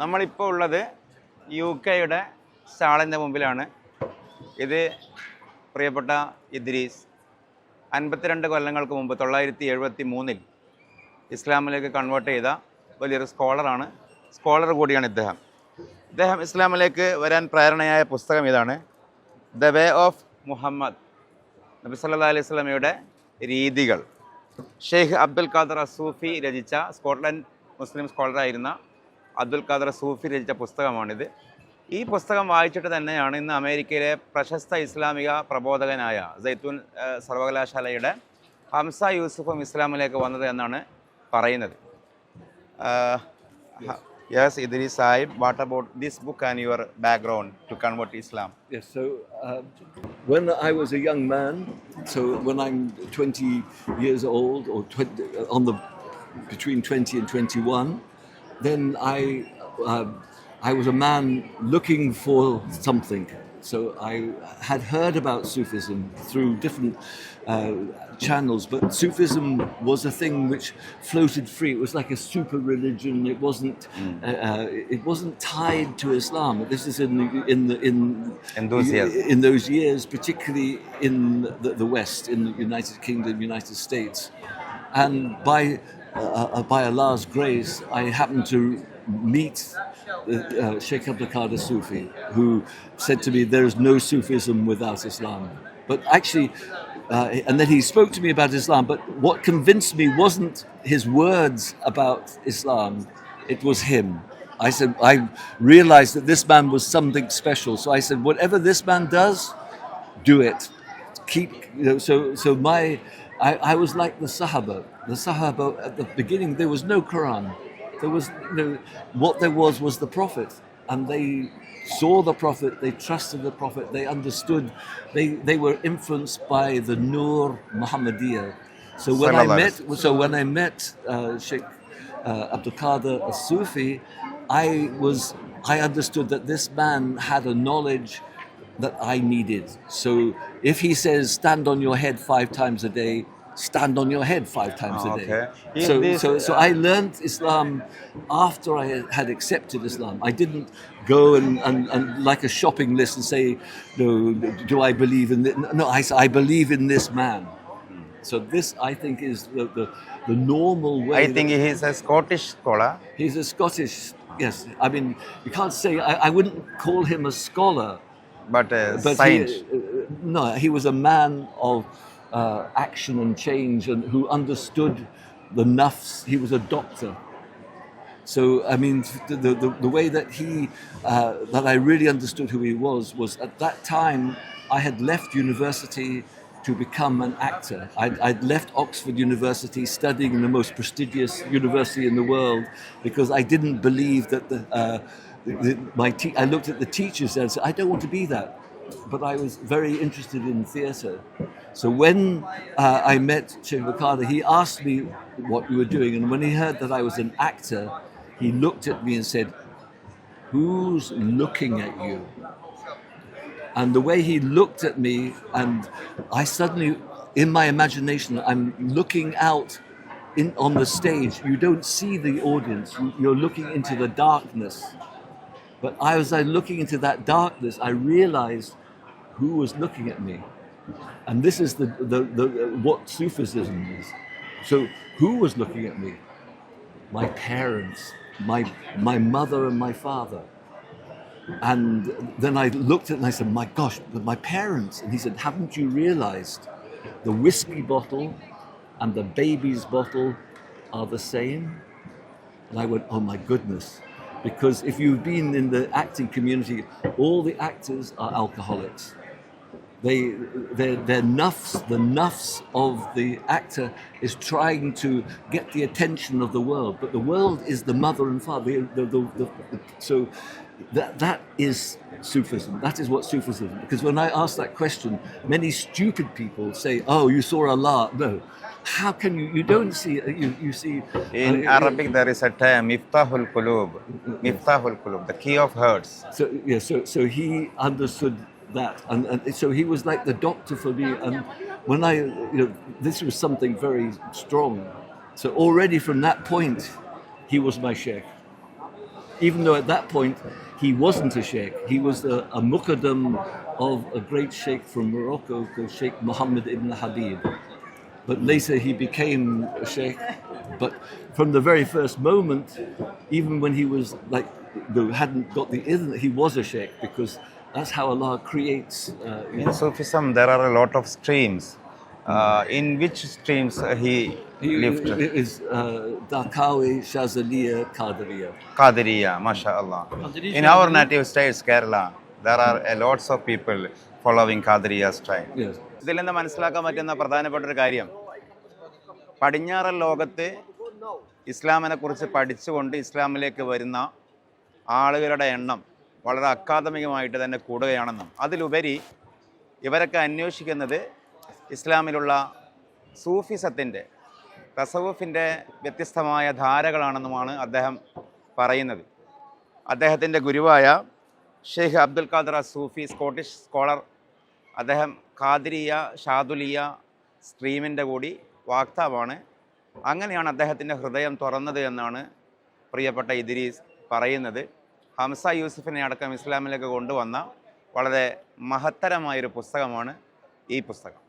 നമ്മളിപ്പോൾ ഉള്ളത് UK സ്റ്റാളിൻ്റെ മുമ്പിലാണ്. ഇത് പ്രിയപ്പെട്ട ഇദ്രീസ് 52 കൊല്ലങ്ങൾക്ക് മുമ്പ് 1973 ഇസ്ലാമിലേക്ക് കൺവേർട്ട് ചെയ്ത വലിയൊരു സ്കോളർ കൂടിയാണ് ഇദ്ദേഹം. ഇസ്ലാമിലേക്ക് വരാൻ പ്രേരണയായ പുസ്തകം ഇതാണ്, ദ വേ ഓഫ് മുഹമ്മദ്, നബി സല്ലല്ലാഹു അലൈഹി വസല്ലമയുടെ രീതികൾ. ഷെയ്ഖ് അബ്ദുൽ ഖാദർ സൂഫി രചിച്ച, സ്കോട്ട്ലൻഡ് മുസ്ലിം സ്കോളറായിരുന്ന അബ്ദുൽ ഖാദർ സൂഫി രചിച്ച പുസ്തകമാണിത്. ഈ പുസ്തകം വായിച്ചിട്ട് തന്നെയാണ് ഇന്ന് അമേരിക്കയിലെ പ്രശസ്ത ഇസ്ലാമിക പ്രബോധകനായ സൈത്തൂൻ സർവകലാശാലയുടെ ഹംസ യൂസുഫും ഇസ്ലാമിലേക്ക് വന്നത് എന്നാണ് പറയുന്നത്. Yes, Idris Sahib, what about this book and your background to convert to Islam? Yes, so when I was a young man, so when I'm 20 years old or 20, between 20 and 21, then I was a man looking for something. So I had heard about Sufism through different channels, but Sufism was a thing which floated free. It was like a super religion. It wasn't tied to Islam. This is in those years, particularly in the West, in the United Kingdom, United States, and by Allah's grace, I happened to meet Sheikh Abdul Qadir Sufi, who said to me, there is no Sufism without Islam. But actually, and then he spoke to me about Islam, but what convinced me wasn't his words about Islam, it was him. I realized that this man was something special. So I said, whatever this man does, do it. I was like the Sahaba. The Sahaba at the beginning, there was no Quran. There was what there was the Prophet, and they saw the Prophet, they trusted the Prophet, they understood, they were influenced by the Nur Muhammadiyah. So when I met Sheikh Abdul Qadir Sufi, I understood that this man had a knowledge that I needed. So if he says stand on your head 5 times a day, stand on your head 5 times a day. Okay. So I learned Islam after I had accepted Islam. I didn't go and like a shopping list and say, no, do I believe in this? No, I believe in this man. So this, I think, is the normal way. I think he's a Scottish scholar. He's a Scottish, yes. I mean, you can't say, I wouldn't call him a scholar. But saint. No, he was a man of action and change, and who understood the nafs. He was a doctor. So I mean, the way that that I really understood who he was at that time I had left university to become an actor. I'd left Oxford University, studying in the most prestigious university in the world, because I didn't believe that I looked at the teachers and said, I don't want to be that. But I was very interested in theatre. So when I met Sheikh Abdul Qadir, he asked me what we were doing, and when he heard that I was an actor, he looked at me and said, who's looking at you? And the way he looked at me, and I suddenly, in my imagination, I'm looking out on the stage. You don't see the audience, you're looking into the darkness. But as I was looking into that darkness, I realized who was looking at me. And this is what Sufism is. So who was looking at me? My parents, my mother and my father. And then I looked at it and I said, my gosh, but my parents. And he said, haven't you realized the whiskey bottle and the baby's bottle are the same? And I went, oh my goodness. Because if you've been in the acting community, all the actors are alcoholics. They're nuffs. The nuffs of the actor is trying to get the attention of the world, but the world is the mother and father. So that is Sufism. That is what Sufism is. Because when I ask that question, many stupid people say, "Oh, you saw Allah." No, how can you don't see? You see. In Arabic, there is a term, miftahul qulub. Miftahul qulub, the key of hearts. So he understood that, and so he was like the doctor for me. And when this was something very strong. So already from that point, he was my sheikh. even though at that point he wasn't a sheikh. He was a muqaddam of a great sheikh from Morocco called Sheikh Mohammed ibn Habib. But later he became a sheikh. But from the very first moment, even when he was hadn't got the idhn, he was a sheikh, because that's how Allah creates. In Sufism, there are a lot of streams. In which streams he lived? It is Dakawi, Shazaliya, Qadiriya. Qadiriya, mashallah. In our native states, Kerala, there are a lots of people following Qadiriya style. Yes. ഇതിൽ നിന്ന് മനസ്സിലാക്കാൻ പറ്റുന്ന പ്രധാനപ്പെട്ട ഒരു കാര്യം, പടിഞ്ഞാറൻ ലോകത്ത് ഇസ്ലാമിനെ കുറിച്ച് പഠിച്ചുകൊണ്ട് ഇസ്ലാമിലേക്ക് വരുന്ന ആളുകളുടെ എണ്ണം വളരെ അക്കാദമികമായിട്ട് തന്നെ കൂടുകയാണെന്നും അതിലുപരി ഇവരൊക്കെ അന്വേഷിക്കുന്നത് ഇസ്ലാമിലുള്ള സൂഫിസത്തിൻ്റെ, തസവുഫിൻ്റെ വ്യത്യസ്തമായ ധാരകളാണെന്നുമാണ് അദ്ദേഹം പറയുന്നത്. അദ്ദേഹത്തിൻ്റെ ഗുരുവായ ഷെയ്ഖ് അബ്ദുൽ ഖാദർ സൂഫി, സ്കോട്ടിഷ് സ്കോളർ, അദ്ദേഹം ഖാദിരിയ, ഷാദുലിയ സ്ട്രീമിൻ്റെ കൂടി വാക്താവാണ്. അങ്ങനെയാണ് അദ്ദേഹത്തിൻ്റെ ഹൃദയം തുറന്നത് എന്നാണ് പ്രിയപ്പെട്ട ഇദ്രീസ് പറയുന്നത്. ഹംസ യൂസുഫിനെ അടക്കം ഇസ്ലാമിലേക്ക് കൊണ്ടുവന്ന വളരെ മഹത്തരമായൊരു പുസ്തകമാണ് ഈ പുസ്തകം.